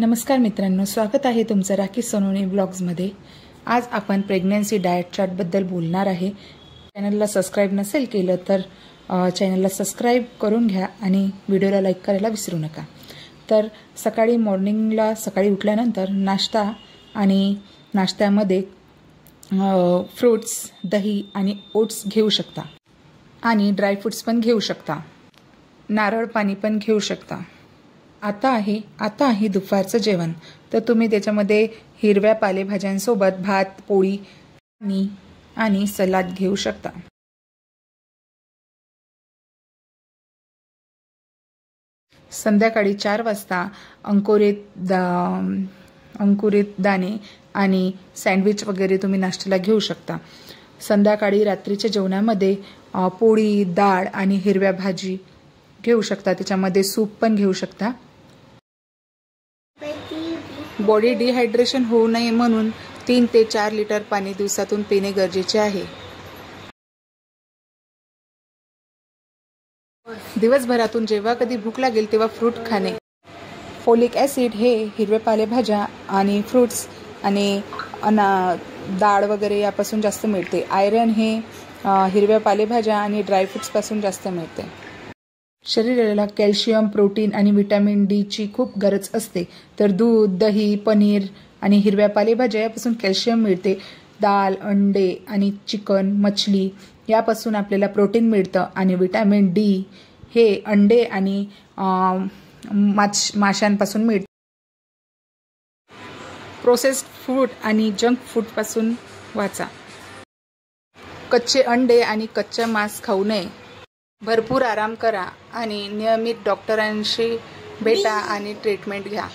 नमस्कार मित्रांनो, स्वागत आहे तुमचं राखी सोनवणे ब्लॉग्समध्ये। आज आपण प्रेग्नन्सी डाएट चार्ट बद्दल बोलणार आहे। चॅनलला सबस्क्राइब नसेल केलं तर चॅनलला सबस्क्राइब करून घ्या आणि व्हिडिओला लाईक करायला विसरू नका। तर सकाळी मॉर्निंगला सकाळी उठल्यानंतर नाश्ता आणि नाश्त्यामध्ये फ्रूट्स, दही आणि ओट्स घेऊ शकता आणि ड्राय फ्रूट्स पण घेऊ शकता, नारळ पाणी पण घेऊ शकता। आता आहे दुपारचं जेवण। तर तुम्ही त्याच्यामध्ये हिरव्या पालेभाज्यांसोबत भात, पोळी आणि सलाड घेऊ शकता। संध्याकाळी 4 वाजता अंकुरित दाणे आणि सँडविच वगैरे तुम्ही नाश्त्याला घेऊ शकता। संध्याकाळी रात्रीच्या जेवणामध्ये पोळी, डाळ आणि हिरव्या भाजी घेऊ शकता, त्याच्यामध्ये सूप पण घेऊ शकता। बॉडी डिहायड्रेशन होऊ नये म्हणून 3 ते 4 लिटर पाणी दिवसातून पिणे गरजेचे आहे। दिवसभरातून जेव्हा कधी भूक लागेल तेव्हा फ्रूट खाणे। फोलिक ॲसिड हे हिरव्या पालेभाज्या आणि फ्रूट्स आणि डाळ वगैरे यापासून जास्त मिळते। आयरन हे हिरव्या पालेभाज्या आणि ड्रायफ्रुट्स पासून जास्त मिळते। शरीराला कॅल्शियम, प्रोटीन आणि विटॅमिन डी ची खूप गरज असते। तर दूध, दही, पनीर आणि हिरव्या पालेभाज्या यापासून कॅल्शियम मिळते। डाळ, अंडे आणि चिकन, मछली यापासून आपल्याला प्रोटीन मिळतं आणि विटॅमिन डी हे अंडे आणि माशांपासून मिळते। प्रोसेस्ड फूड आणि जंक फूड पासून वाचा। कच्चे अंडे आणि कच्चा मांस खाऊ नये। भरपूर आराम करा आणि नियमित डॉक्टरांशी भेटा आणि ट्रीटमेंट घ्या।